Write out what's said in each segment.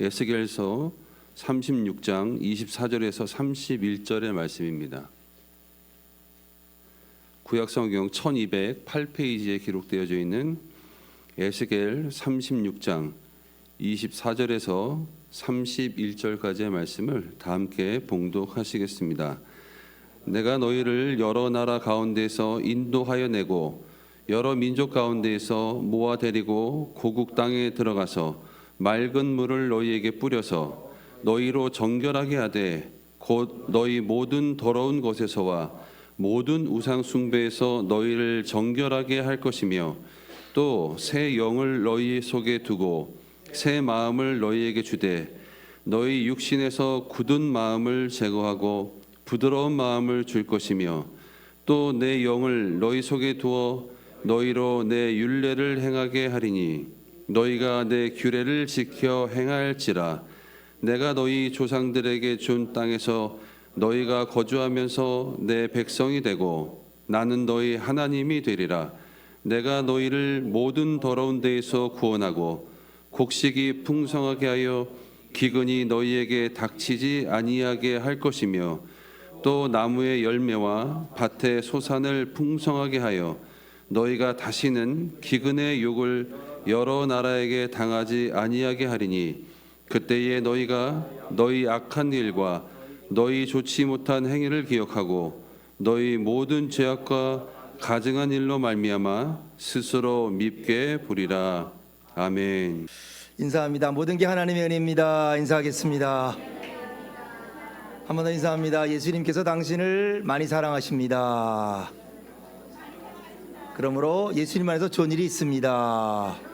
에스겔서 36장 24절에서 31절의 말씀입니다. 구약성경 1208페이지에 기록되어져 있는 에스겔 36장 24절에서 31절까지의 말씀을 다 함께 봉독하시겠습니다. 내가 너희를 여러 나라 가운데서 인도하여 내고 여러 민족 가운데에서 모아 데리고 고국 땅에 들어가서 맑은 물을 너희에게 뿌려서 너희로 정결하게 하되 곧 너희 모든 더러운 것에서와 모든 우상 숭배에서 너희를 정결하게 할 것이며 또 새 영을 너희 속에 두고 새 마음을 너희에게 주되 너희 육신에서 굳은 마음을 제거하고 부드러운 마음을 줄 것이며 또 내 영을 너희 속에 두어 너희로 내 율례를 행하게 하리니 너희가 내 규례를 지켜 행할지라. 내가 너희 조상들에게 준 땅에서 너희가 거주하면서 내 백성이 되고 나는 너희 하나님이 되리라. 내가 너희를 모든 더러운 데에서 구원하고 곡식이 풍성하게 하여 기근이 너희에게 닥치지 아니하게 할 것이며 또 나무의 열매와 밭의 소산을 풍성하게 하여 너희가 다시는 기근의 욕을 여러 나라에게 당하지 아니하게 하리니 그때에 너희가 너희 악한 일과 너희 좋지 못한 행위를 기억하고 너희 모든 죄악과 가증한 일로 말미암아 스스로 밉게 부리라. 아멘. 인사합니다. 모든 게 하나님의 은혜입니다. 인사하겠습니다. 한 번 더 인사합니다. 예수님께서 당신을 많이 사랑하십니다. 그러므로 예수님 안에서 좋은 일이 있습니다.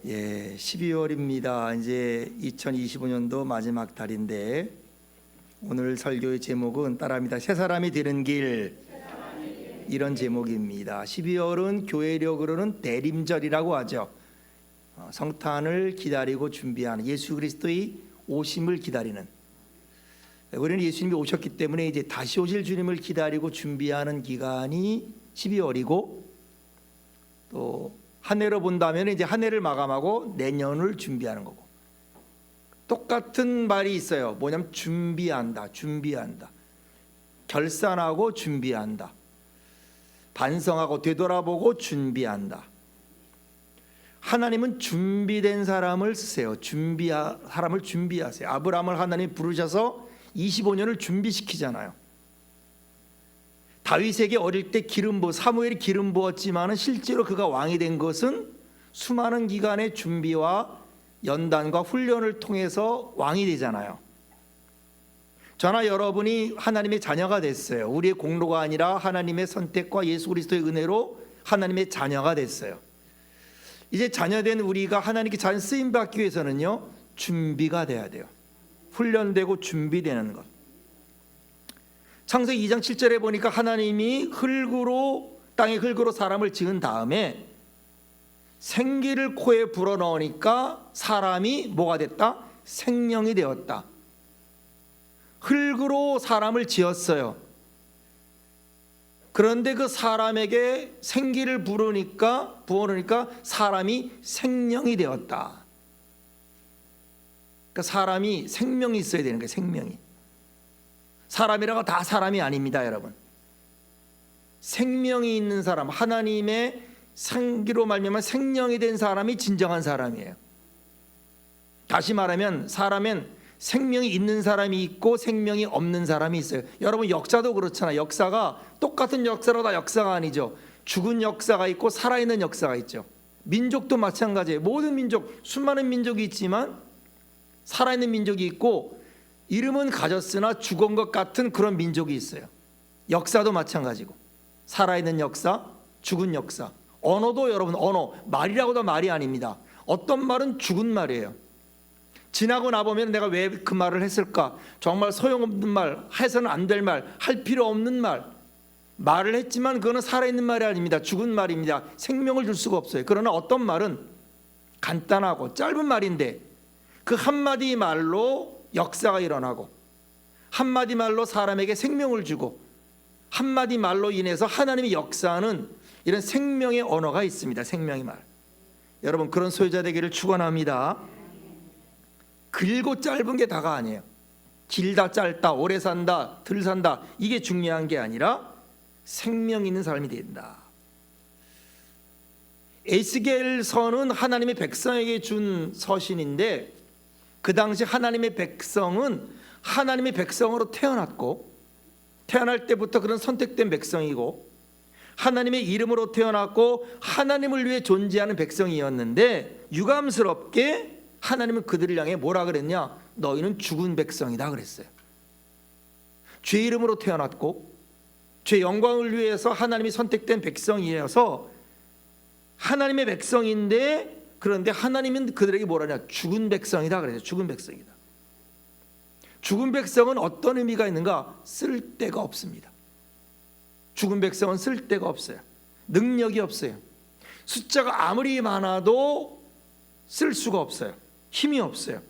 12월입니다. 이제 2025년도 마지막 달인데 오늘 설교의 제목은 따라합니다. 새 사람이 되는 길, 이런 제목입니다. 12월은 교회력으로는 대림절이라고 하죠. 성탄을 기다리고 준비하는, 예수 그리스도의 오심을 기다리는, 우리는 예수님이 오셨기 때문에 이제 다시 오실 주님을 기다리고 준비하는 기간이 12월이고 또 한 해로 본다면 이제 한 해를 마감하고 내년을 준비하는 거고, 똑같은 말이 있어요. 뭐냐면 준비한다, 준비한다, 결산하고 준비한다, 반성하고 되돌아보고 준비한다. 하나님은 준비된 사람을 쓰세요. 사람을 준비하세요. 아브라함을 하나님 부르셔서 25년을 준비시키잖아요. 다윗에게 어릴 때 사무엘이 기름 부었지만 실제로 그가 왕이 된 것은 수많은 기간의 준비와 연단과 훈련을 통해서 왕이 되잖아요. 저나 여러분이 하나님의 자녀가 됐어요. 우리의 공로가 아니라 하나님의 선택과 예수 그리스도의 은혜로 하나님의 자녀가 됐어요. 이제 자녀된 우리가 하나님께 잘 쓰임받기 위해서는요, 준비가 돼야 돼요. 훈련되고 준비되는 것. 창세기 2장 7절에 보니까 하나님이 땅에 흙으로 사람을 지은 다음에 생기를 코에 불어넣으니까 사람이 뭐가 됐다? 생명이 되었다. 흙으로 사람을 지었어요. 그런데 그 사람에게 생기를 부어넣으니까 사람이 생명이 되었다. 그러니까 사람이 생명이 있어야 되는 거예요. 생명이. 사람이라고 다 사람이 아닙니다, 여러분. 생명이 있는 사람, 하나님의 생기로 말미암아 생명이 된 사람이 진정한 사람이에요. 다시 말하면 사람은 생명이 있는 사람이 있고 생명이 없는 사람이 있어요. 여러분, 역사도 그렇잖아요. 역사가 똑같은 역사로 다 역사가 아니죠. 죽은 역사가 있고 살아있는 역사가 있죠. 민족도 마찬가지예요. 모든 민족, 수많은 민족이 있지만 살아있는 민족이 있고 이름은 가졌으나 죽은 것 같은 그런 민족이 있어요. 역사도 마찬가지고 살아있는 역사, 죽은 역사. 언어도 여러분, 말이라고도 말이 아닙니다. 어떤 말은 죽은 말이에요. 지나고 나보면 내가 왜 그 말을 했을까? 정말 소용없는 말, 해서는 안 될 말, 할 필요 없는 말을 했지만 그거는 살아있는 말이 아닙니다. 죽은 말입니다. 생명을 줄 수가 없어요. 그러나 어떤 말은 간단하고 짧은 말인데 그 한마디 말로 역사가 일어나고 한마디 말로 사람에게 생명을 주고 한마디 말로 인해서 하나님의 역사하는 이런 생명의 언어가 있습니다. 생명의 말. 여러분, 그런 소유자 되기를 축원합니다. 길고 짧은 게 다가 아니에요. 길다 짧다 오래 산다 덜 산다 이게 중요한 게 아니라 생명 있는 사람이 된다. 에스겔 서는 하나님의 백성에게 준 서신인데 그 당시 하나님의 백성은 하나님의 백성으로 태어났고 태어날 때부터 그런 선택된 백성이고 하나님의 이름으로 태어났고 하나님을 위해 존재하는 백성이었는데 유감스럽게 하나님은 그들을 향해 뭐라 그랬냐? 너희는 죽은 백성이다 그랬어요. 죄 이름으로 태어났고 죄 영광을 위해서 하나님이 선택된 백성이어서 하나님의 백성인데 그런데 하나님은 그들에게 뭐라냐? 죽은 백성이다 그랬어요. 죽은 백성이다. 죽은 백성은 어떤 의미가 있는가? 쓸데가 없습니다. 죽은 백성은 쓸데가 없어요. 능력이 없어요. 숫자가 아무리 많아도 쓸 수가 없어요. 힘이 없어요.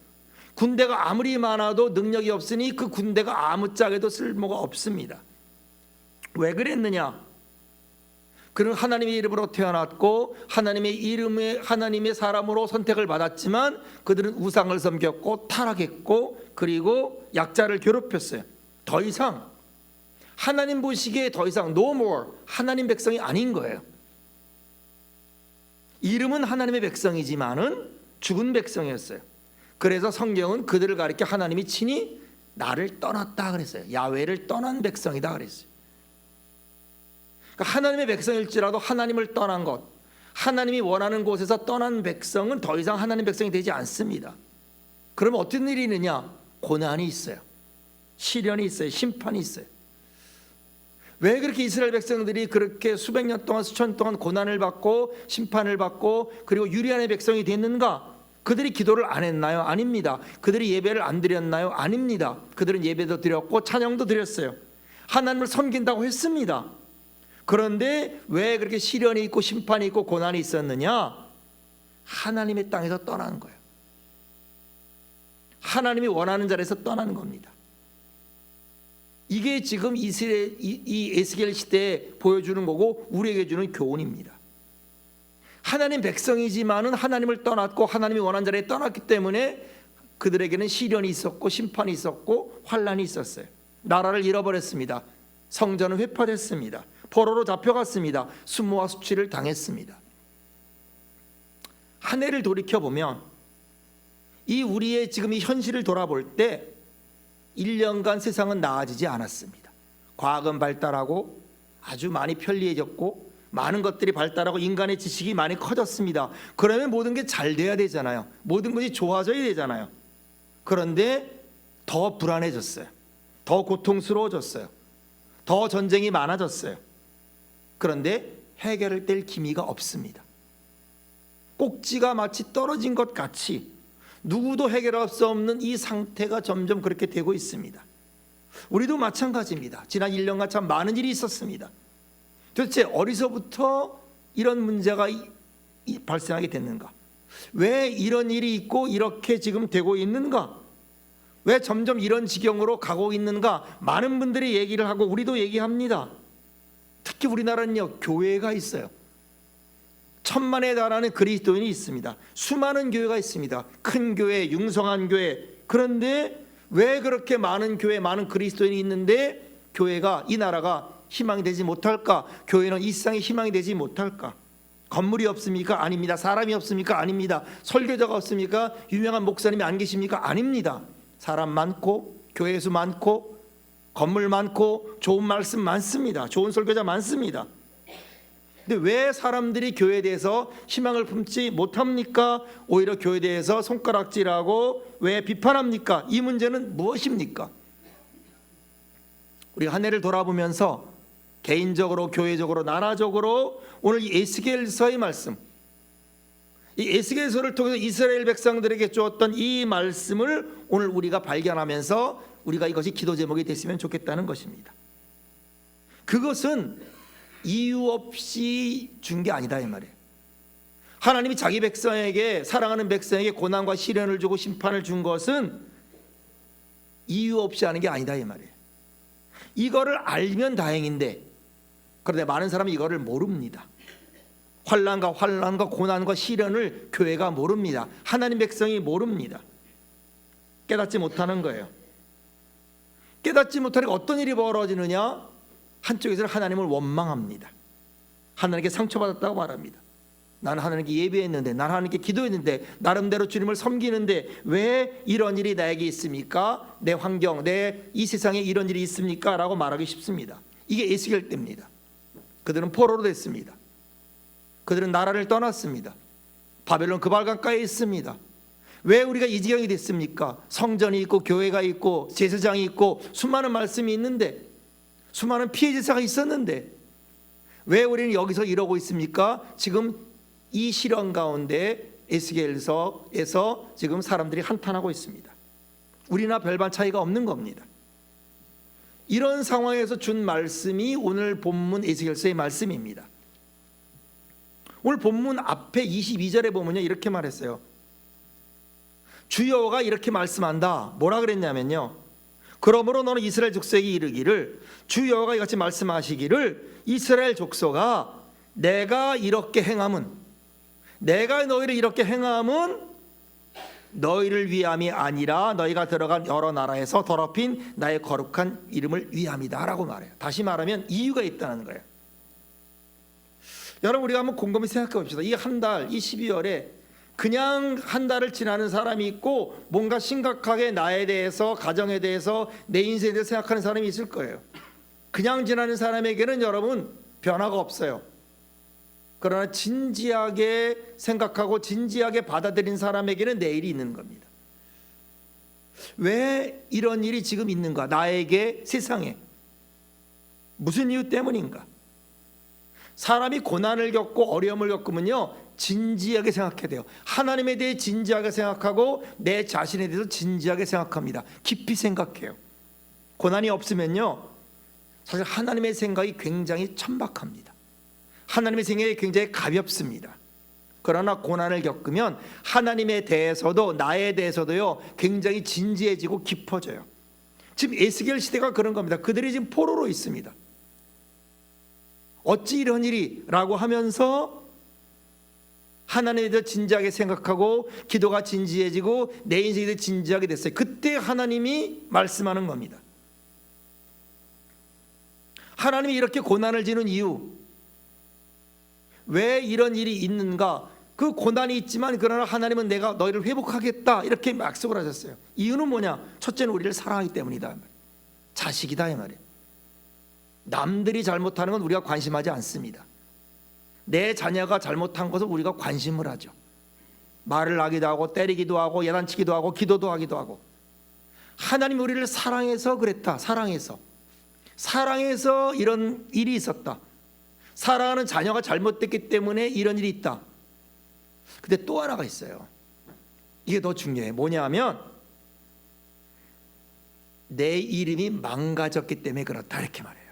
군대가 아무리 많아도 능력이 없으니 그 군대가 아무짝에도 쓸모가 없습니다. 왜 그랬느냐? 그는 하나님의 이름으로 태어났고 하나님의 이름에 하나님의 사람으로 선택을 받았지만 그들은 우상을 섬겼고 타락했고 그리고 약자를 괴롭혔어요. 더 이상 하나님 보시기에 더 이상 no more 하나님 백성이 아닌 거예요. 이름은 하나님의 백성이지만은 죽은 백성이었어요. 그래서 성경은 그들을 가리켜 하나님이 친히 나를 떠났다 그랬어요. 야훼를 떠난 백성이다 그랬어요. 그러니까 하나님의 백성일지라도 하나님을 떠난 것, 하나님이 원하는 곳에서 떠난 백성은 더 이상 하나님 백성이 되지 않습니다. 그러면 어떤 일이 있느냐? 고난이 있어요. 시련이 있어요. 심판이 있어요. 왜 그렇게 이스라엘 백성들이 그렇게 수백 년 동안 수천 년 동안 고난을 받고 심판을 받고 그리고 유리한의 백성이 됐는가? 그들이 기도를 안 했나요? 아닙니다. 그들이 예배를 안 드렸나요? 아닙니다. 그들은 예배도 드렸고 찬양도 드렸어요. 하나님을 섬긴다고 했습니다. 그런데 왜 그렇게 시련이 있고 심판이 있고 고난이 있었느냐? 하나님의 땅에서 떠난 거예요. 하나님이 원하는 자리에서 떠나는 겁니다. 이게 지금 이 에스겔 시대에 보여주는 거고 우리에게 주는 교훈입니다. 하나님 백성이지만은 하나님을 떠났고 하나님이 원하는 자리에 떠났기 때문에 그들에게는 시련이 있었고 심판이 있었고 환란이 있었어요. 나라를 잃어버렸습니다. 성전은 회파됐습니다. 포로로 잡혀갔습니다. 수모와 수치를 당했습니다. 한 해를 돌이켜보면 이 우리의 지금 이 현실을 돌아볼 때 1년간 세상은 나아지지 않았습니다. 과학은 발달하고 아주 많이 편리해졌고 많은 것들이 발달하고 인간의 지식이 많이 커졌습니다. 그러면 모든 게 잘 돼야 되잖아요. 모든 것이 좋아져야 되잖아요. 그런데 더 불안해졌어요. 더 고통스러워졌어요. 더 전쟁이 많아졌어요. 그런데 해결을 뗄 기미가 없습니다. 꼭지가 마치 떨어진 것 같이 누구도 해결할 수 없는 이 상태가 점점 그렇게 되고 있습니다. 우리도 마찬가지입니다. 지난 1년간 참 많은 일이 있었습니다. 도대체 어디서부터 이런 문제가 발생하게 됐는가? 왜 이런 일이 있고 이렇게 지금 되고 있는가? 왜 점점 이런 지경으로 가고 있는가? 많은 분들이 얘기를 하고 우리도 얘기합니다. 특히 우리나라는요, 교회가 있어요. 1000만에 달하는 그리스도인이 있습니다. 수많은 교회가 있습니다. 큰 교회, 융성한 교회. 그런데 왜 그렇게 많은 교회, 많은 그리스도인이 있는데 교회가, 이 나라가 희망이 되지 못할까? 교회는 이 세상에 희망이 되지 못할까? 건물이 없습니까? 아닙니다. 사람이 없습니까? 아닙니다. 설교자가 없습니까? 유명한 목사님이 안 계십니까? 아닙니다. 사람 많고 교회 수 많고 건물 많고 좋은 말씀 많습니다. 좋은 설교자 많습니다. 근데 왜 사람들이 교회에 대해서 희망을 품지 못합니까? 오히려 교회에 대해서 손가락질하고 왜 비판합니까? 이 문제는 무엇입니까? 우리 한 해를 돌아보면서 개인적으로, 교회적으로, 나라적으로 오늘 이 에스겔서의 말씀, 이 에스겔서를 통해서 이스라엘 백성들에게 주었던 이 말씀을 오늘 우리가 발견하면서 우리가 이것이 기도 제목이 됐으면 좋겠다는 것입니다. 그것은 이유 없이 준 게 아니다 이 말이에요. 하나님이 자기 백성에게, 사랑하는 백성에게 고난과 시련을 주고 심판을 준 것은 이유 없이 하는 게 아니다 이 말이에요. 이거를 알면 다행인데 그런데 많은 사람이 이거를 모릅니다. 환난과 고난과 시련을 교회가 모릅니다. 하나님 백성이 모릅니다. 깨닫지 못하는 거예요. 깨닫지 못하니까 어떤 일이 벌어지느냐? 한쪽에서는 하나님을 원망합니다. 하나님께 상처받았다고 말합니다. 나는 하나님께 예배했는데, 나는 하나님께 기도했는데, 나름대로 주님을 섬기는데 왜 이런 일이 나에게 있습니까? 내 환경, 내 이 세상에 이런 일이 있습니까? 라고 말하기 쉽습니다. 이게 에스겔 때입니다. 그들은 포로로 됐습니다. 그들은 나라를 떠났습니다. 바벨론 그발강가에 있습니다. 왜 우리가 이 지경이 됐습니까? 성전이 있고 교회가 있고 제사장이 있고 수많은 말씀이 있는데, 수많은 피해 제사가 있었는데 왜 우리는 여기서 이러고 있습니까? 지금 이 시련 가운데 에스겔서에서 지금 사람들이 한탄하고 있습니다. 우리나 별반 차이가 없는 겁니다. 이런 상황에서 준 말씀이 오늘 본문 에스겔서의 말씀입니다. 오늘 본문 앞에 22절에 보면요, 이렇게 말했어요. 주여가 이렇게 말씀한다. 뭐라 그랬냐면요, 그러므로 너는 이스라엘 족속에게 이르기를, 주 여호와가 이같이 말씀하시기를, 이스라엘 족속아, 내가 이렇게 행함은, 내가 너희를 이렇게 행함은 너희를 위함이 아니라 너희가 들어간 여러 나라에서 더럽힌 나의 거룩한 이름을 위함이다 라고 말해요. 다시 말하면 이유가 있다는 거예요. 여러분, 우리가 한번 곰곰이 생각해 봅시다. 이 한 달, 이 12월에 그냥 한 달을 지나는 사람이 있고, 뭔가 심각하게 나에 대해서, 가정에 대해서, 내 인생에 대해서 생각하는 사람이 있을 거예요. 그냥 지나는 사람에게는 여러분 변화가 없어요. 그러나 진지하게 생각하고 진지하게 받아들인 사람에게는 내일이 있는 겁니다. 왜 이런 일이 지금 있는가? 나에게, 세상에 무슨 이유 때문인가? 사람이 고난을 겪고 어려움을 겪으면요, 진지하게 생각해야 돼요. 하나님에 대해 진지하게 생각하고 내 자신에 대해서 진지하게 생각합니다. 깊이 생각해요. 고난이 없으면요, 사실 하나님의 생각이 굉장히 천박합니다. 하나님의 생각이 굉장히 가볍습니다. 그러나 고난을 겪으면 하나님에 대해서도 나에 대해서도요, 굉장히 진지해지고 깊어져요. 지금 에스겔 시대가 그런 겁니다. 그들이 지금 포로로 있습니다. 어찌 이런 일이? 라고 하면서 하나님에 대해 진지하게 생각하고 기도가 진지해지고 내 인생에 대해 진지하게 됐어요. 그때 하나님이 말씀하는 겁니다. 하나님이 이렇게 고난을 지는 이유, 왜 이런 일이 있는가? 그 고난이 있지만 그러나 하나님은 내가 너희를 회복하겠다, 이렇게 약속을 하셨어요. 이유는 뭐냐? 첫째는 우리를 사랑하기 때문이다. 자식이다 이 말이에요. 남들이 잘못하는 건 우리가 관심하지 않습니다. 내 자녀가 잘못한 것을 우리가 관심을 하죠. 말을 하기도 하고 때리기도 하고 야단치기도 하고 기도도 하기도 하고. 하나님 우리를 사랑해서 그랬다. 사랑해서 이런 일이 있었다. 사랑하는 자녀가 잘못됐기 때문에 이런 일이 있다. 근데 또 하나가 있어요. 이게 더 중요해. 뭐냐면 내 이름이 망가졌기 때문에 그렇다, 이렇게 말해요.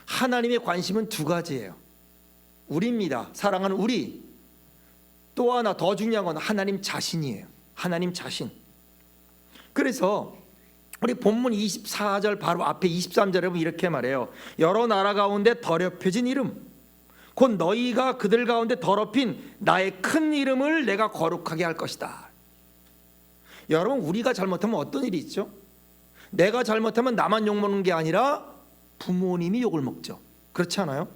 하나님의 관심은 두 가지예요. 우리입니다. 사랑하는 우리. 또 하나 더 중요한 건 하나님 자신이에요. 하나님 자신. 그래서 우리 본문 24절 바로 앞에 23절에 보면 이렇게 말해요. 여러 나라 가운데 더럽혀진 이름, 곧 너희가 그들 가운데 더럽힌 나의 큰 이름을 내가 거룩하게 할 것이다. 여러분, 우리가 잘못하면 어떤 일이 있죠? 내가 잘못하면 나만 욕먹는 게 아니라 부모님이 욕을 먹죠. 그렇지 않아요?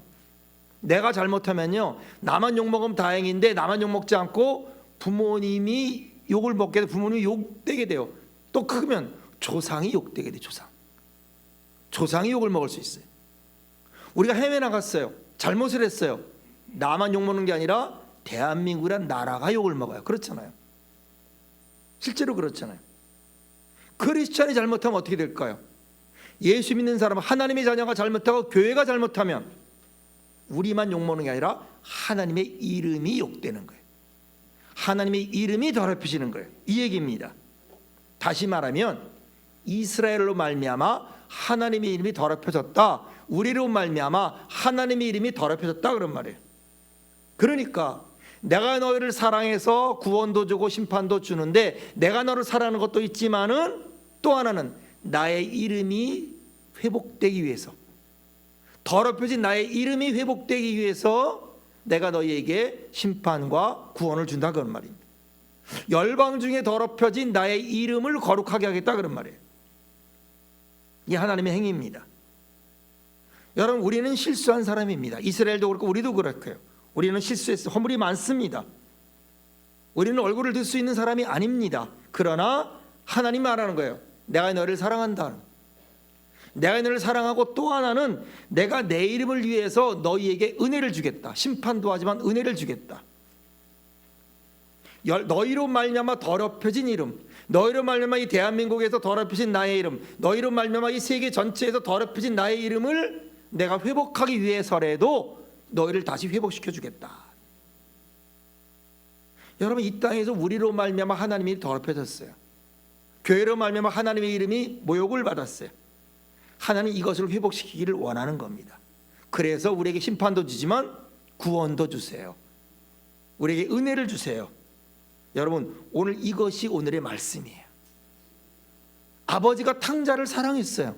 내가 잘못하면요, 나만 욕먹으면 다행인데 나만 욕먹지 않고 부모님이 욕을 먹게 돼. 부모님이 욕되게 돼요. 또 크면 조상이 욕되게 돼. 조상이 욕을 먹을 수 있어요. 우리가 해외 나갔어요. 잘못을 했어요. 나만 욕먹는 게 아니라 대한민국이란 나라가 욕을 먹어요. 그렇잖아요. 실제로 그렇잖아요. 크리스찬이 잘못하면 어떻게 될까요? 예수 믿는 사람, 하나님의 자녀가 잘못하고 교회가 잘못하면 우리만 욕먹는 게 아니라 하나님의 이름이 욕되는 거예요. 하나님의 이름이 더럽혀지는 거예요. 이 얘기입니다. 다시 말하면 이스라엘로 말미암아 하나님의 이름이 더럽혀졌다, 우리로 말미암아 하나님의 이름이 더럽혀졌다, 그런 말이에요. 그러니까 내가 너희를 사랑해서 구원도 주고 심판도 주는데, 내가 너를 사랑하는 것도 있지만은 또 하나는 나의 이름이 회복되기 위해서, 더럽혀진 나의 이름이 회복되기 위해서 내가 너희에게 심판과 구원을 준다, 그런 말입니다. 열방 중에 더럽혀진 나의 이름을 거룩하게 하겠다 그런 말이에요. 이 하나님의 행위입니다. 여러분, 우리는 실수한 사람입니다. 이스라엘도 그렇고 우리도 그렇고요. 우리는 실수했어요. 허물이 많습니다. 우리는 얼굴을 들 수 있는 사람이 아닙니다. 그러나 하나님 말하는 거예요. 내가 너를 사랑한다. 내가 너를 사랑하고 또 하나는 내가 내 이름을 위해서 너희에게 은혜를 주겠다. 심판도 하지만 은혜를 주겠다. 너희로 말미암아 더럽혀진 이름, 너희로 말미암아 이 대한민국에서 더럽혀진 나의 이름, 너희로 말미암아 이 세계 전체에서 더럽혀진 나의 이름을 내가 회복하기 위해서라도 너희를 다시 회복시켜 주겠다. 여러분, 이 땅에서 우리로 말미암아 하나님이 더럽혀졌어요. 교회로 말미암아 하나님의 이름이 모욕을 받았어요. 하나님 이것을 회복시키기를 원하는 겁니다. 그래서 우리에게 심판도 주지만 구원도 주세요. 우리에게 은혜를 주세요. 여러분, 오늘 이것이 오늘의 말씀이에요. 아버지가 탕자를 사랑했어요.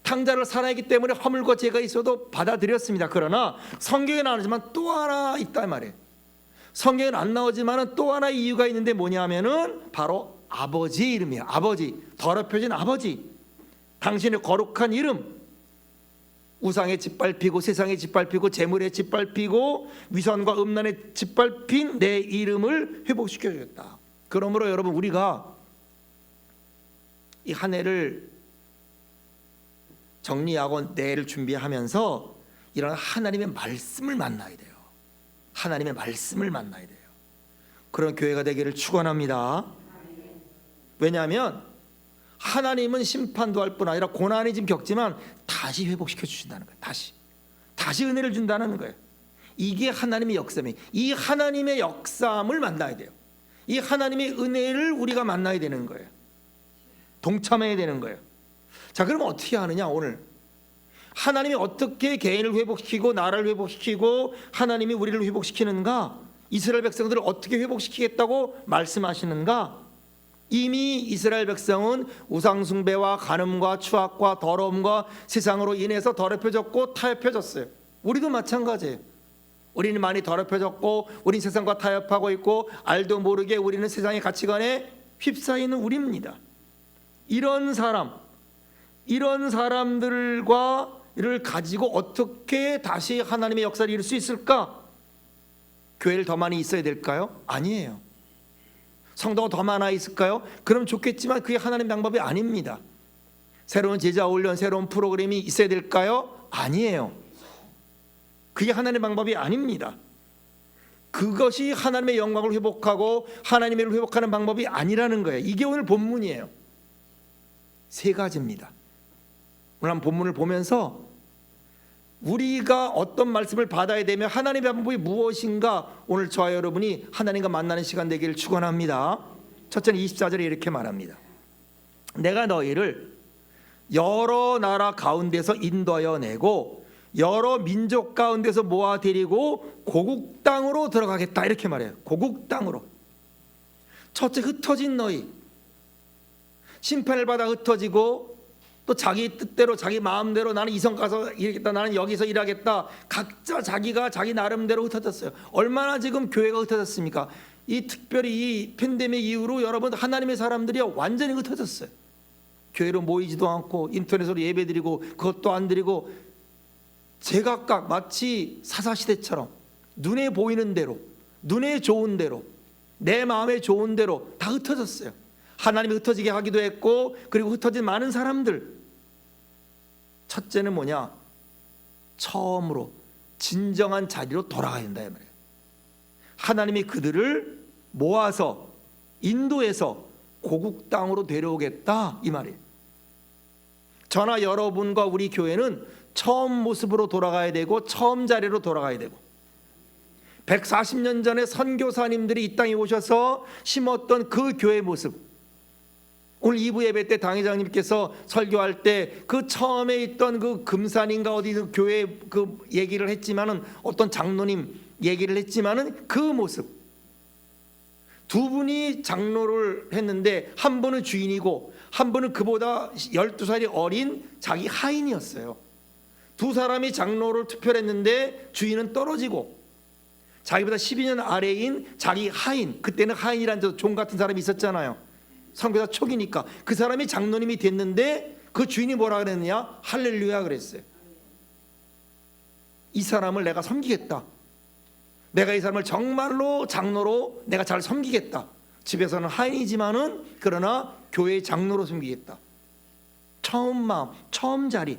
탕자를 사랑했기 때문에 허물과 죄가 있어도 받아들였습니다. 그러나 성경에 나오지만 또 하나 있단 말이에요. 성경에는 안 나오지만 또 하나의 이유가 있는데 뭐냐면은 바로 아버지의 이름이에요. 아버지, 더럽혀진 아버지, 당신의 거룩한 이름, 우상에 짓밟히고 세상에 짓밟히고 재물에 짓밟히고 위선과 음란에 짓밟힌 내 이름을 회복시켜 주겠다. 그러므로 여러분, 우리가 이 한 해를 정리하고 내일을 준비하면서 이런 하나님의 말씀을 만나야 돼요. 하나님의 말씀을 만나야 돼요. 그런 교회가 되기를 축원합니다. 왜냐하면 하나님은 심판도 할 뿐 아니라 고난이 지금 겪지만 다시 회복시켜 주신다는 거예요. 다시 은혜를 준다는 거예요. 이게 하나님의 역사입니다. 이 하나님의 역사함을 만나야 돼요. 이 하나님의 은혜를 우리가 만나야 되는 거예요. 동참해야 되는 거예요. 자, 그럼 어떻게 하느냐? 오늘 하나님이 어떻게 개인을 회복시키고 나라를 회복시키고 하나님이 우리를 회복시키는가? 이스라엘 백성들을 어떻게 회복시키겠다고 말씀하시는가? 이미 이스라엘 백성은 우상숭배와 간음과 추악과 더러움과 세상으로 인해서 더럽혀졌고 타협해졌어요. 우리도 마찬가지예요. 우리는 많이 더럽혀졌고 우린 세상과 타협하고 있고 알도 모르게 우리는 세상의 가치관에 휩싸이는 우리입니다. 이런 사람들과 를 가지고 어떻게 다시 하나님의 역사를 이룰 수 있을까? 교회를 더 많이 있어야 될까요? 아니에요. 성도가 더 많아 있을까요? 그럼 좋겠지만 그게 하나님의 방법이 아닙니다. 새로운 제자 훈련, 새로운 프로그램이 있어야 될까요? 아니에요. 그게 하나님의 방법이 아닙니다. 그것이 하나님의 영광을 회복하고 하나님의 를 회복하는 방법이 아니라는 거예요. 이게 오늘 본문이에요. 세 가지입니다. 오늘 한 본문을 보면서 우리가 어떤 말씀을 받아야 되며 하나님의 방법이 무엇인가, 오늘 저와 여러분이 하나님과 만나는 시간 되기를 축원합니다. 첫째는 24절에 이렇게 말합니다. 내가 너희를 여러 나라 가운데서 인도하여 내고 여러 민족 가운데서 모아 데리고 고국 땅으로 들어가겠다, 이렇게 말해요. 고국 땅으로. 첫째, 흩어진 너희, 심판을 받아 흩어지고 또 자기 뜻대로 자기 마음대로 나는 이성 가서 일하겠다, 나는 여기서 일하겠다, 각자 자기가 자기 나름대로 흩어졌어요. 얼마나 지금 교회가 흩어졌습니까? 이 특별히 이 팬데믹 이후로 여러분, 하나님의 사람들이 완전히 흩어졌어요. 교회로 모이지도 않고 인터넷으로 예배드리고 그것도 안 드리고 제각각 마치 사사시대처럼 눈에 보이는 대로, 눈에 좋은 대로, 내 마음에 좋은 대로 다 흩어졌어요. 하나님이 흩어지게 하기도 했고, 그리고 흩어진 많은 사람들. 첫째는 뭐냐? 처음으로 진정한 자리로 돌아가야 된다, 이 말이에요. 하나님이 그들을 모아서 인도해서 고국 땅으로 데려오겠다, 이 말이에요. 저나 여러분과 우리 교회는 처음 모습으로 돌아가야 되고 처음 자리로 돌아가야 되고, 140년 전에 선교사님들이 이 땅에 오셔서 심었던 그 교회 모습, 오늘 2부 예배 때 당회장님께서 설교할 때 그 처음에 있던 그 금산인가 어디 그 교회 그 얘기를 했지만은, 어떤 장로님 얘기를 했지만은 그 모습, 두 분이 장로를 했는데 한 분은 주인이고 한 분은 그보다 12살이 어린 자기 하인이었어요. 두 사람이 장로를 투표했는데 주인은 떨어지고 자기보다 12년 아래인 자기 하인, 그때는 하인이라는 종 같은 사람이 있었잖아요. 선교사 초기니까 그 사람이 장로님이 됐는데 그 주인이 뭐라 그랬느냐? 할렐루야 그랬어요. 이 사람을 내가 섬기겠다. 내가 이 사람을 정말로 장로로 내가 잘 섬기겠다. 집에서는 하인이지만은 그러나 교회의 장로로 섬기겠다. 처음 마음, 처음 자리.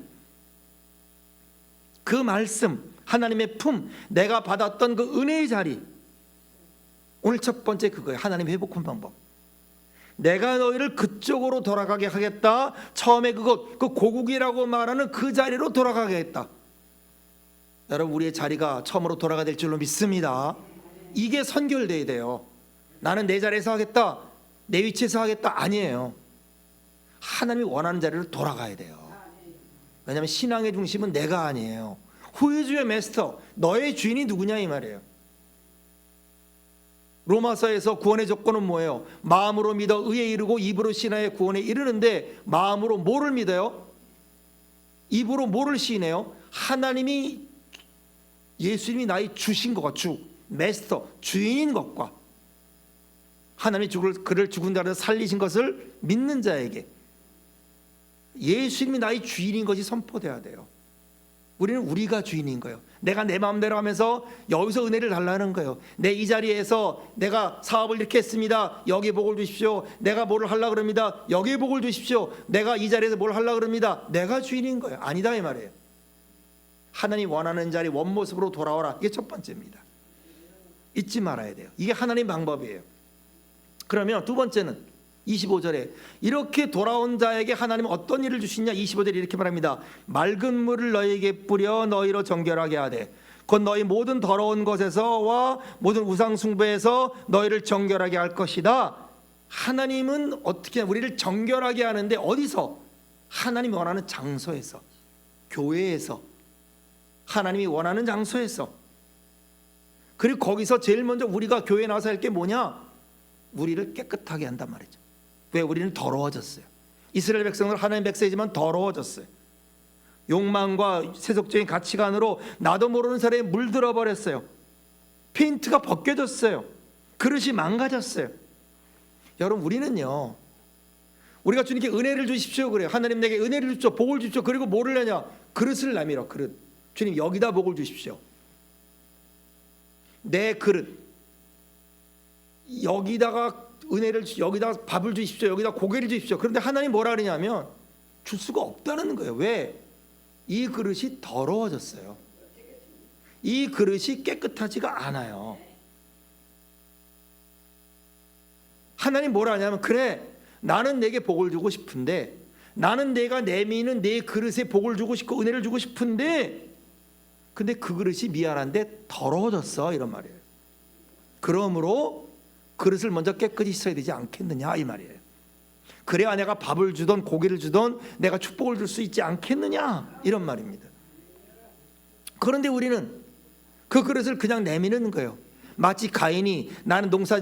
그 말씀, 하나님의 품, 내가 받았던 그 은혜의 자리. 오늘 첫 번째 그거예요. 하나님의 회복한 방법. 내가 너희를 그쪽으로 돌아가게 하겠다. 처음에 그곳, 그 고국이라고 말하는 그 자리로 돌아가게 하겠다. 여러분, 우리의 자리가 처음으로 돌아가야 될 줄로 믿습니다. 이게 선결돼야 돼요. 나는 내 자리에서 하겠다, 내 위치에서 하겠다, 아니에요. 하나님이 원하는 자리로 돌아가야 돼요. 왜냐하면 신앙의 중심은 내가 아니에요. Who is your master? 너의 주인이 누구냐 이 말이에요. 로마서에서 구원의 조건은 뭐예요? 마음으로 믿어 의에 이르고 입으로 신하여 구원에 이르는데, 마음으로 뭐를 믿어요? 입으로 뭐를 시인해요? 하나님이, 예수님이 나의 주신 것과, 주, 메스터, 주인인 것과, 하나님이 그를 죽은 자를 살리신 것을 믿는 자에게 예수님이 나의 주인인 것이 선포돼야 돼요. 우리는 우리가 주인인 거예요. 내가 내 마음대로 하면서 여기서 은혜를 달라는 거예요. 내 이 자리에서 내가 사업을 이렇게 했습니다. 여기 복을 주십시오. 내가 뭐를 하려고 그럽니다. 여기 복을 주십시오. 내가 이 자리에서 뭘 하려고 그럽니다. 내가 주인인 거예요. 아니다 이 말이에요. 하나님 원하는 자리 원모습으로 돌아오라. 이게 첫 번째입니다. 잊지 말아야 돼요. 이게 하나님 방법이에요. 그러면 두 번째는 25절에 이렇게 돌아온 자에게 하나님은 어떤 일을 주시냐. 25절에 이렇게 말합니다. 맑은 물을 너희에게 뿌려 너희로 정결하게 하되 곧 너희 모든 더러운 것에서와 모든 우상 숭배에서 너희를 정결하게 할 것이다. 하나님은 어떻게 우리를 정결하게 하는데 어디서? 하나님이 원하는 장소에서, 교회에서, 하나님이 원하는 장소에서. 그리고 거기서 제일 먼저 우리가 교회에 나와서 할 게 뭐냐? 우리를 깨끗하게 한단 말이죠. 왜? 우리는 더러워졌어요. 이스라엘 백성은 하나님 백성이지만 더러워졌어요. 욕망과 세속적인 가치관으로 나도 모르는 사람에 물들어 버렸어요. 페인트가 벗겨졌어요. 그릇이 망가졌어요. 여러분, 우리는요, 우리가 주님께 은혜를 주십시오 그래요. 하나님 내게 은혜를 주십시오, 복을 주십시오. 그리고 뭐를 하냐? 그릇을 내밀어. 그릇. 주님 여기다 복을 주십시오. 내 그릇 여기다가 은혜를 여기다 밥을 주십시오. 여기다 고개를 주십시오. 그런데 하나님 뭐라 그러냐면 줄 수가 없다는 거예요. 왜? 이 그릇이 더러워졌어요. 이 그릇이 깨끗하지가 않아요. 하나님 뭐라 하냐면, 그래, 나는 내게 복을 주고 싶은데, 나는 내가 내미는 내 그릇에 복을 주고 싶고 은혜를 주고 싶은데, 근데 그 그릇이 미안한데 더러워졌어, 이런 말이에요. 그러므로 그릇을 먼저 깨끗이 씻어야 되지 않겠느냐 이 말이에요. 그래야 내가 밥을 주던 고기를 주던 내가 축복을 줄 수 있지 않겠느냐 이런 말입니다. 그런데 우리는 그 그릇을 그냥 내미는 거예요. 마치 가인이 나는 농사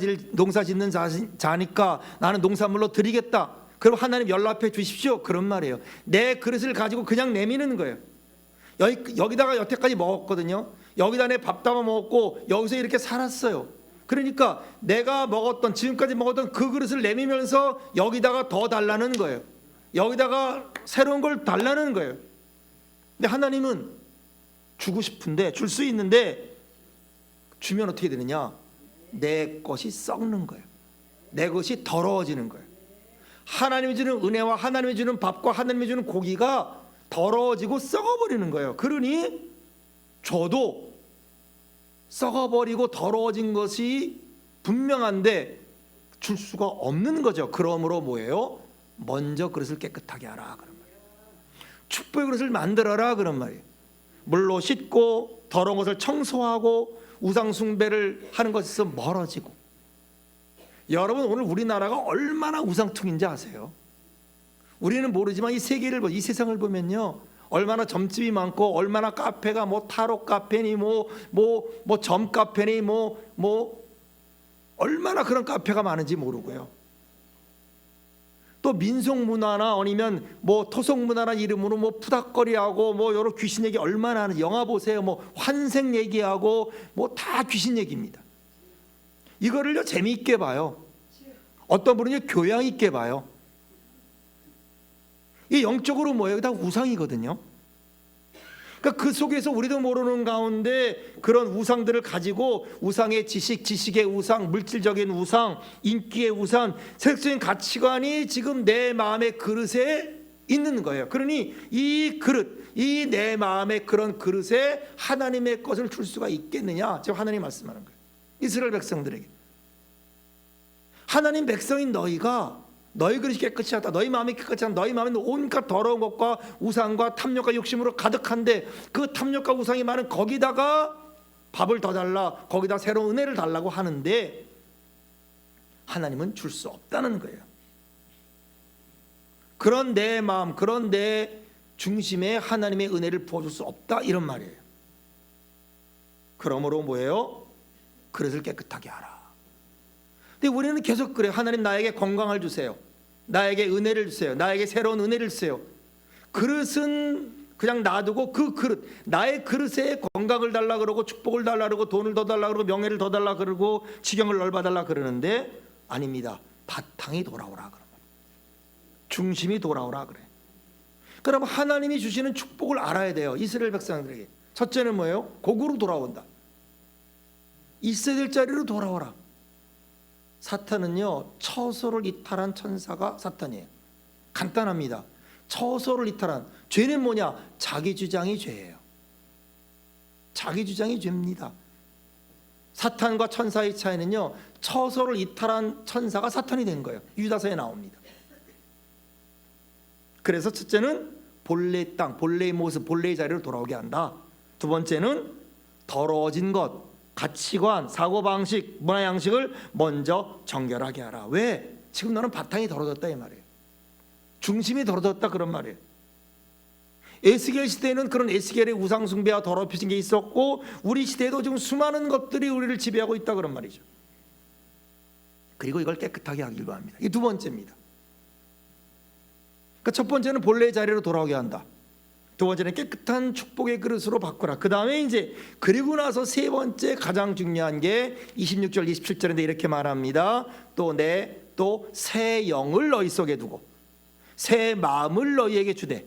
짓는 자니까 나는 농산물로 드리겠다. 그럼 하나님 연락해 주십시오. 그런 말이에요. 내 그릇을 가지고 그냥 내미는 거예요. 여기다가 여태까지 먹었거든요. 여기다 내 밥 담아 먹었고 여기서 이렇게 살았어요. 그러니까 내가 먹었던, 지금까지 먹었던 그 그릇을 내미면서 여기다가 더 달라는 거예요. 여기다가 새로운 걸 달라는 거예요. 근데 하나님은 주고 싶은데, 줄 수 있는데 주면 어떻게 되느냐? 내 것이 썩는 거예요. 내 것이 더러워지는 거예요. 하나님이 주는 은혜와 하나님이 주는 밥과 하나님이 주는 고기가 더러워지고 썩어버리는 거예요. 그러니 저도 썩어버리고 더러워진 것이 분명한데 줄 수가 없는 거죠. 그러므로 뭐예요? 먼저 그릇을 깨끗하게 하라 그런 말이에요. 축복의 그릇을 만들어라 그런 말이에요. 물로 씻고 더러운 것을 청소하고 우상 숭배를 하는 것에서 멀어지고. 여러분, 오늘 우리나라가 얼마나 우상통인지 아세요? 우리는 모르지만 이 세계를, 이 세상을 보면요, 얼마나 점집이 많고 얼마나 카페가 뭐 타로 카페니 뭐 점 카페니 뭐 얼마나 그런 카페가 많은지 모르고요. 또 또 민속 문화나 아니면 뭐 토속 문화라는 이름으로 뭐 푸닥거리하고 뭐 여러 귀신 얘기 얼마나 하는, 영화 보세요. 뭐 환생 얘기하고 뭐 다 귀신 얘기입니다. 이거를요 재미있게 봐요. 어떤 분은요 교양 있게 봐요. 이 영적으로 뭐예요? 다 우상이거든요. 그러니까 그 속에서 우리도 모르는 가운데 그런 우상들을 가지고 우상의 지식, 지식의 우상, 물질적인 우상, 인기의 우상, 세속적인 가치관이 지금 내 마음의 그릇에 있는 거예요. 그러니 이 그릇, 이 내 마음의 그런 그릇에 하나님의 것을 줄 수가 있겠느냐? 지금 하나님 말씀하는 거예요. 이스라엘 백성들에게. 하나님 백성인 너희가 너희 그릇이 깨끗이 하다, 너희 마음이 깨끗이 하다, 너희 마음에 온갖 더러운 것과 우상과 탐욕과 욕심으로 가득한데 그 탐욕과 우상이 많은 거기다가 밥을 더 달라, 거기다 새로운 은혜를 달라고 하는데 하나님은 줄 수 없다는 거예요. 그런 내 마음, 그런 내 중심에 하나님의 은혜를 부어줄 수 없다, 이런 말이에요. 그러므로 뭐예요? 그릇을 깨끗하게 하라. 근데 우리는 계속 그래요. 하나님 나에게 건강을 주세요. 나에게 은혜를 주세요. 나에게 새로운 은혜를 주세요. 그릇은 그냥 놔두고 그 그릇, 나의 그릇에 건강을 달라 그러고 축복을 달라 그러고 돈을 더 달라 그러고 명예를 더 달라 그러고 지경을 넓어달라 그러는데 아닙니다. 바탕이 돌아오라 그러면, 중심이 돌아오라 그래. 그럼 하나님이 주시는 축복을 알아야 돼요. 이스라엘 백성들에게 첫째는 뭐예요? 고구로 돌아온다. 있어야 될 자리로 돌아오라. 사탄은요 처소를 이탈한 천사가 사탄이에요. 간단합니다. 처소를 이탈한, 죄는 뭐냐? 자기 주장이 죄예요. 자기 주장이 죄입니다. 사탄과 천사의 차이는요 처소를 이탈한 천사가 사탄이 된 거예요. 유다서에 나옵니다. 그래서 첫째는 본래 땅, 본래의 모습, 본래의 자리로 돌아오게 한다. 두 번째는 더러워진 것, 가치관, 사고방식, 문화양식을 먼저 정결하게 하라. 왜? 지금 너는 바탕이 더러졌다 이 말이에요. 중심이 더러졌다 그런 말이에요. 에스겔 시대에는 그런 에스겔의 우상숭배와 더럽혀진 게 있었고 우리 시대에도 지금 수많은 것들이 우리를 지배하고 있다 그런 말이죠. 그리고 이걸 깨끗하게 하길 바랍니다. 이게 두 번째입니다. 그러니까 첫 번째는 본래의 자리로 돌아오게 한다. 두 번째는 깨끗한 축복의 그릇으로 바꾸라. 그 다음에 이제 그리고 나서 세 번째 가장 중요한 게 26절 27절인데 이렇게 말합니다. 또 새 영을 너희 속에 두고 새 마음을 너희에게 주되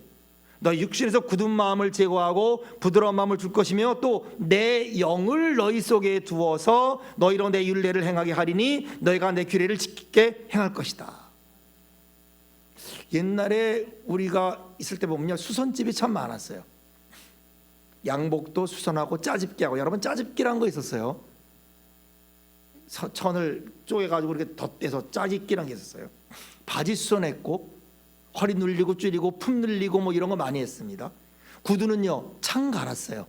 너희 육신에서 굳은 마음을 제거하고 부드러운 마음을 줄 것이며 또 내 영을 너희 속에 두어서 너희로 내 율례를 행하게 하리니 너희가 내 규례를 지키게 행할 것이다. 옛날에 우리가 있을 때 보면요 수선집이 참 많았어요. 양복도 수선하고 짜집기하고, 여러분 짜집기라는 거 있었어요. 천을 쪼개가지고 이렇게 덧대서 짜집기라는 게 있었어요. 바지 수선했고 허리 눌리고 줄이고 품 늘리고 뭐 이런 거 많이 했습니다. 구두는요 창 갈았어요.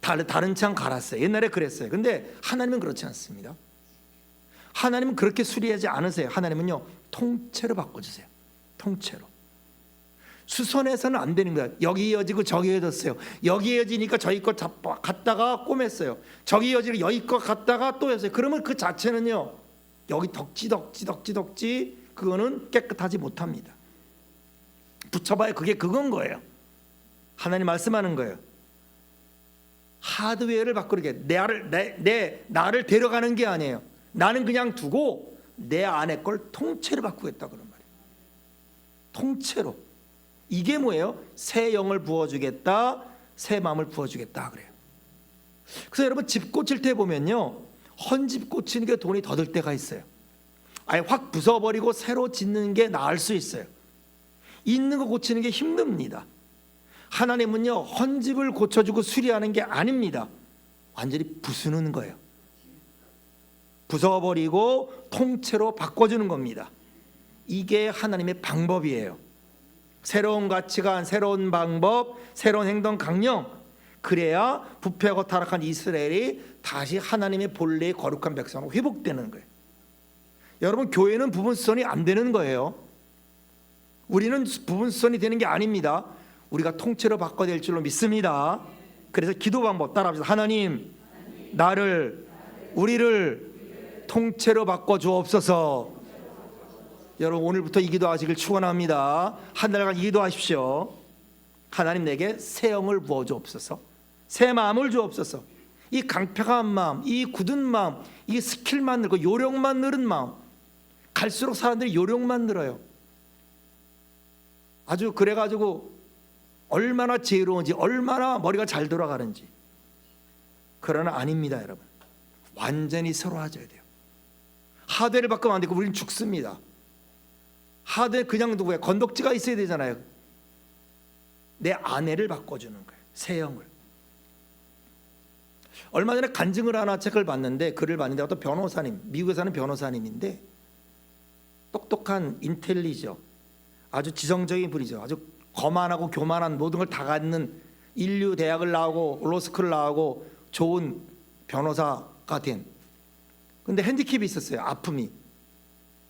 다른 창 갈았어요. 옛날에 그랬어요. 근데 하나님은 그렇지 않습니다. 하나님은 그렇게 수리하지 않으세요. 하나님은요 통째로 바꿔주세요. 통째로. 수선해서는 안 되는 거야. 여기 이어지고 저기 이어졌어요. 여기 이어지니까 저기 거 갖다가 꼬맸어요. 저기 이어지고 여기 거 갖다가 또 했어요. 그러면 그 자체는요 여기 덕지 그거는 깨끗하지 못합니다. 붙여봐야 그게 그건 거예요. 하나님 말씀하는 거예요. 하드웨어를 바꾸게, 나를 데려가는 게 아니에요. 나는 그냥 두고 내 안에 걸 통째로 바꾸겠다 그런 말이에요. 통째로. 이게 뭐예요? 새 영을 부어주겠다, 새 마음을 부어주겠다 그래요. 그래서 여러분 집 고칠 때 보면요 헌집 고치는 게 돈이 더 들 때가 있어요. 아예 확 부숴버리고 새로 짓는 게 나을 수 있어요. 있는 거 고치는 게 힘듭니다. 하나님은요 헌집을 고쳐주고 수리하는 게 아닙니다. 완전히 부수는 거예요. 부숴버리고 통째로 바꿔주는 겁니다. 이게 하나님의 방법이에요. 새로운 가치관, 새로운 방법, 새로운 행동 강령, 그래야 부패하고 타락한 이스라엘이 다시 하나님의 본래의 거룩한 백성으로 회복되는 거예요. 여러분 교회는 부분수선이 안 되는 거예요. 우리는 부분수선이 되는 게 아닙니다. 우리가 통째로 바꿔야 될 줄로 믿습니다. 그래서 기도 방법 따라합시다. 하나님, 우리를 통째로 바꿔 주옵소서. 여러분 오늘부터 이 기도하시길 축원합니다. 한 달간 이 기도하십시오. 하나님 내게 새 영을 부어 주옵소서. 새 마음을 주옵소서. 이 강팍한 마음, 이 굳은 마음, 이 스킬만 늘고 요령만 늘은 마음. 갈수록 사람들이 요령만 늘어요. 아주 그래가지고 얼마나 지혜로운지, 얼마나 머리가 잘 돌아가는지. 그러나 아닙니다, 여러분. 완전히 새로워져야 돼요. 하드를 바꾸면 안 되고 우리는 죽습니다. 하드 그냥 누구야? 건덕지가 있어야 되잖아요. 내 아내를 바꿔주는 거예요. 새 영을. 얼마 전에 간증을 하나 책을 봤는데, 글을 봤는데 어떤 변호사님, 미국에 사는 변호사님인데 똑똑한 인텔리죠. 아주 지성적인 분이죠. 아주 거만하고 교만한 모든 걸 다 갖는, 인류 대학을 나오고 로스쿨을 나오고 좋은 변호사가 된. 근데 핸디캡이 있었어요. 아픔이.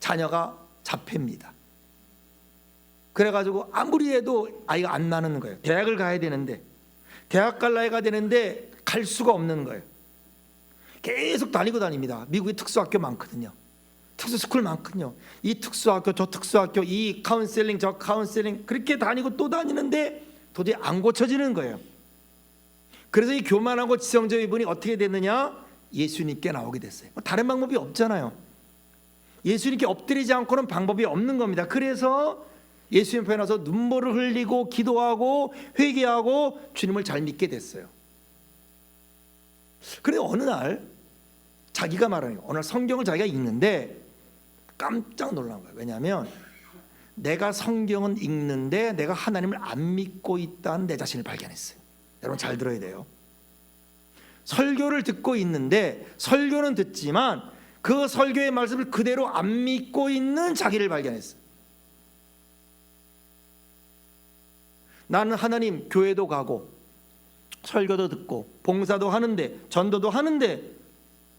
자녀가 자폐입니다. 그래가지고 아무리 해도 아이가 안 나는 거예요. 대학을 가야 되는데, 대학 갈 나이가 되는데 갈 수가 없는 거예요. 계속 다닙니다. 미국에 특수학교 많거든요. 특수스쿨 많거든요. 이 특수학교 저 특수학교, 이 카운셀링 저 카운셀링, 그렇게 다니고 또 다니는데 도저히 안 고쳐지는 거예요. 그래서 이 교만하고 지성적인 분이 어떻게 됐느냐? 예수님께 나오게 됐어요. 다른 방법이 없잖아요. 예수님께 엎드리지 않고는 방법이 없는 겁니다. 그래서 예수님 앞에 나서 눈물을 흘리고 기도하고 회개하고 주님을 잘 믿게 됐어요. 그런데 어느 날 자기가 말하는 거예요. 어느 날 성경을 자기가 읽는데 깜짝 놀란 거예요. 왜냐하면 내가 성경은 읽는데 내가 하나님을 안 믿고 있다는 내 자신을 발견했어요. 여러분 잘 들어야 돼요. 설교를 듣고 있는데, 설교는 듣지만 그 설교의 말씀을 그대로 안 믿고 있는 자기를 발견했어요. 나는 하나님 교회도 가고 설교도 듣고 봉사도 하는데 전도도 하는데,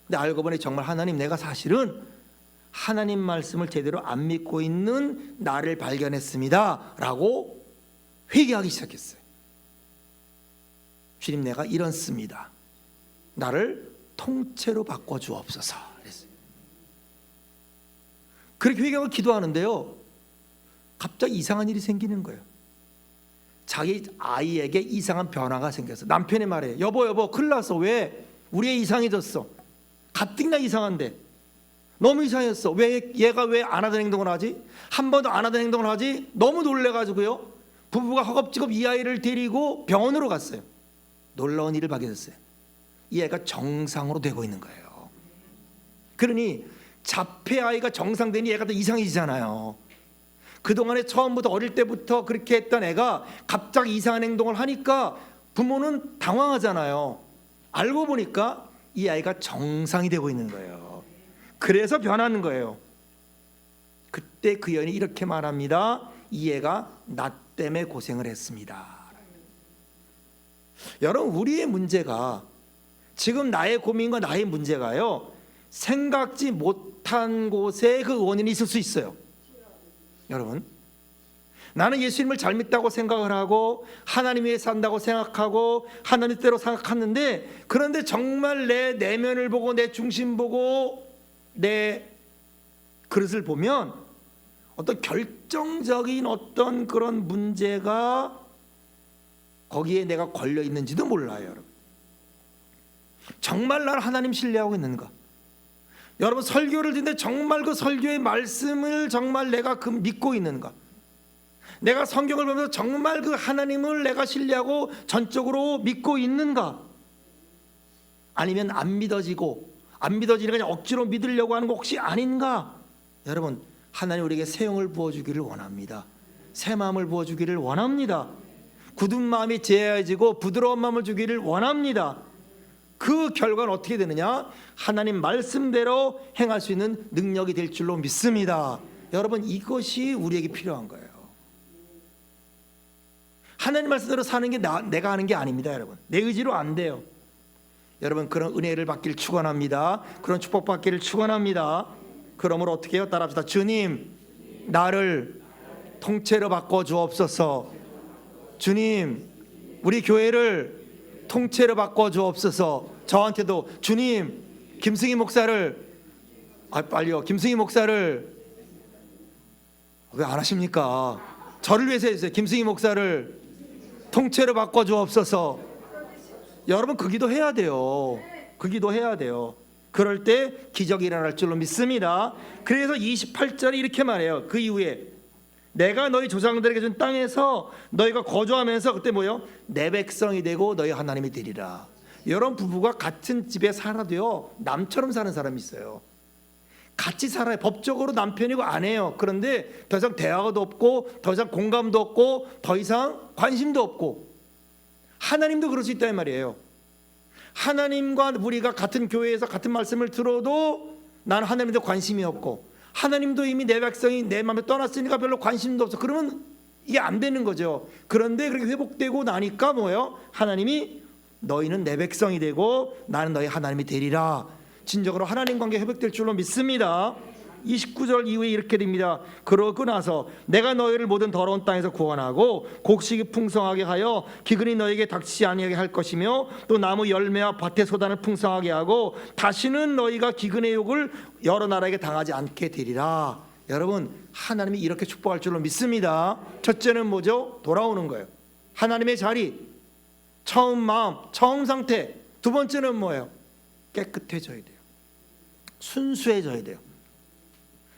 근데 알고 보니 정말 하나님, 내가 사실은 하나님 말씀을 제대로 안 믿고 있는 나를 발견했습니다 라고 회개하기 시작했어요. 주님, 내가 이렇습니다. 나를 통째로 바꿔주옵소서 그랬어요. 그렇게 회개하고 기도하는데요, 갑자기 이상한 일이 생기는 거예요. 자기 아이에게 이상한 변화가 생겼어. 남편이 말해요. 여보 큰일 났어. 왜? 우리 애 이상해졌어. 가뜩이나 이상한데 너무 이상했어. 왜 얘가 왜 안 하던 행동을 하지? 한 번도 안 하던 행동을 하지? 너무 놀래가지고요, 부부가 허겁지겁 이 아이를 데리고 병원으로 갔어요. 놀라운 일을 발견했어요. 이 아이가 정상으로 되고 있는 거예요. 그러니 자폐 아이가 정상되니 얘가 더 이상해지잖아요. 그동안에 처음부터 어릴 때부터 그렇게 했던 애가 갑자기 이상한 행동을 하니까 부모는 당황하잖아요. 알고 보니까 이 아이가 정상이 되고 있는 거예요. 그래서 변하는 거예요. 그때 그 여인이 이렇게 말합니다. 이 애가 나 때문에 고생을 했습니다. 여러분, 우리의 문제가, 지금 나의 고민과 나의 문제가요, 생각지 못한 곳에 그 원인이 있을 수 있어요. 여러분, 나는 예수님을 잘 믿다고 생각을 하고 하나님 위해 산다고 생각하고 하나님 뜻대로 생각하는데, 그런데 정말 내 내면을 보고 내 중심 보고 내 그릇을 보면 어떤 결정적인 어떤 그런 문제가 거기에 내가 걸려 있는지도 몰라요. 여러분, 정말 나를 하나님 신뢰하고 있는가? 여러분, 설교를 듣는데 정말 그 설교의 말씀을 정말 내가 그 믿고 있는가? 내가 성경을 보면서 정말 그 하나님을 내가 신뢰하고 전적으로 믿고 있는가? 아니면 안 믿어지고, 안 믿어지니까 그냥 억지로 믿으려고 하는 거 혹시 아닌가? 여러분, 하나님 우리에게 새 영을 부어주기를 원합니다. 새 마음을 부어주기를 원합니다. 굳은 마음이 제해지고 부드러운 마음을 주기를 원합니다. 그 결과는 어떻게 되느냐? 하나님 말씀대로 행할 수 있는 능력이 될 줄로 믿습니다. 여러분, 이것이 우리에게 필요한 거예요. 하나님 말씀대로 사는 게 내가 하는 게 아닙니다. 여러분, 내 의지로 안 돼요. 여러분, 그런 은혜를 받기를 축원합니다. 그런 축복 받기를 축원합니다. 그러므로 어떻게 해요? 따라합시다. 주님, 나를 통째로 바꿔 주옵소서. 주님, 우리 교회를 통째로 바꿔 주옵소서. 저한테도 주님, 김승희 목사를, 김승희 목사를 왜 안 하십니까? 저를 위해서 해주세요. 김승희 목사를 통째로 바꿔주옵소서. 여러분 그 기도 해야 돼요. 그 기도 해야 돼요. 그럴 때 기적이 일어날 줄로 믿습니다. 그래서 28절에 이렇게 말해요. 그 이후에 내가 너희 조상들에게 준 땅에서 너희가 거주하면서 그때 뭐요? 내 백성이 되고 너희 하나님이 되리라. 여러분 부부가 같은 집에 살아도요 남처럼 사는 사람이 있어요. 같이 살아요. 법적으로 남편이고 아내예요. 그런데 더 이상 대화도 없고 더 이상 공감도 없고 더 이상 관심도 없고. 하나님도 그럴 수 있다는 말이에요. 하나님과 우리가 같은 교회에서 같은 말씀을 들어도 나는 하나님한테 관심이 없고 하나님도 이미 내 백성이 내 마음에 떠났으니까 별로 관심도 없어. 그러면 이게 안 되는 거죠. 그런데 그렇게 회복되고 나니까 뭐예요? 하나님이 너희는 내 백성이 되고 나는 너희 하나님이 되리라. 진정으로 하나님 관계 회복될 줄로 믿습니다. 29절 이후에 이렇게 됩니다. 그러고 나서 내가 너희를 모든 더러운 땅에서 구원하고 곡식이 풍성하게 하여 기근이 너에게 닥치지 아니하게 할 것이며 또 나무 열매와 밭의 소단을 풍성하게 하고 다시는 너희가 기근의 욕을 여러 나라에게 당하지 않게 되리라. 여러분 하나님이 이렇게 축복할 줄로 믿습니다. 첫째는 뭐죠? 돌아오는 거예요. 하나님의 자리, 처음 마음, 처음 상태. 두 번째는 뭐예요? 깨끗해져야 돼요. 순수해져야 돼요.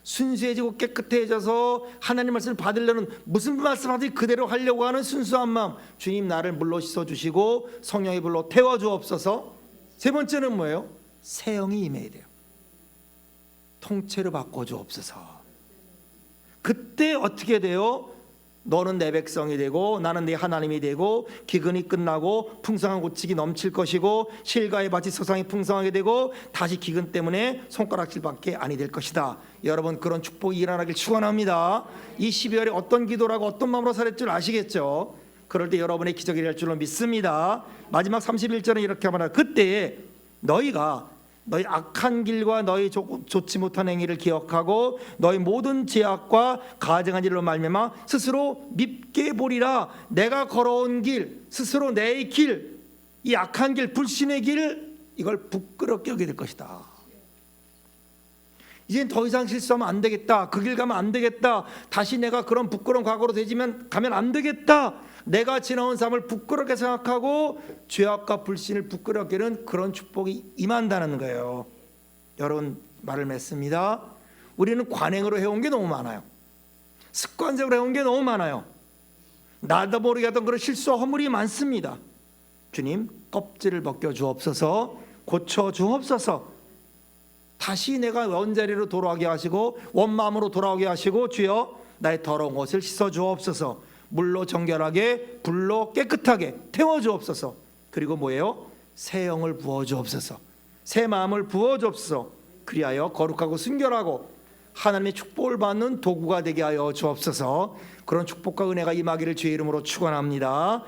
순수해지고 깨끗해져서 하나님 말씀을 받으려는, 무슨 말씀하든지 그대로 하려고 하는 순수한 마음. 주님 나를 물로 씻어주시고 성령의 불로 태워주옵소서. 세 번째는 뭐예요? 새 영이 임해야 돼요. 통째로 바꿔주옵소서. 그때 어떻게 돼요? 너는 내 백성이 되고 나는 네 하나님이 되고 기근이 끝나고 풍성한 고치기 넘칠 것이고 실과의 밭이 소상히 풍성하게 되고 다시 기근 때문에 손가락질밖에 아니 될 것이다. 여러분 그런 축복이 일어나길 축원합니다. 이 12월에 어떤 기도라고 어떤 마음으로 살았을 줄 아시겠죠? 그럴 때 여러분의 기적이 일어날 줄로 믿습니다. 마지막 31절은 이렇게 말합니다. 그때에 너희가 너희 악한 길과 너희 좋지 못한 행위를 기억하고 너희 모든 죄악과 가증한 일로 말미암아 스스로 밉게 보리라. 내가 걸어온 길, 스스로 내 길, 이 악한 길, 불신의 길, 이걸 부끄럽게 여기게 될 것이다. 이젠 더 이상 실수하면 안 되겠다. 그 길 가면 안 되겠다. 다시 내가 그런 부끄러운 과거로 가면 안 되겠다. 내가 지나온 삶을 부끄럽게 생각하고 죄악과 불신을 부끄럽게 하는 그런 축복이 임한다는 거예요. 여러분 말을 맺습니다. 우리는 관행으로 해온 게 너무 많아요. 습관적으로 해온 게 너무 많아요. 나도 모르게 하던 그런 실수와 허물이 많습니다. 주님 껍질을 벗겨 주옵소서. 고쳐 주옵소서. 다시 내가 원자리로 돌아오게 하시고 원마음으로 돌아오게 하시고 주여 나의 더러운 옷을 씻어 주옵소서. 물로 정결하게 불로 깨끗하게 태워 주옵소서. 그리고 뭐예요? 새 영을 부어 주옵소서. 새 마음을 부어 주옵소서. 그리하여 거룩하고 순결하고 하나님의 축복을 받는 도구가 되게 하여 주옵소서. 그런 축복과 은혜가 임하기를 주의 이름으로 축원합니다.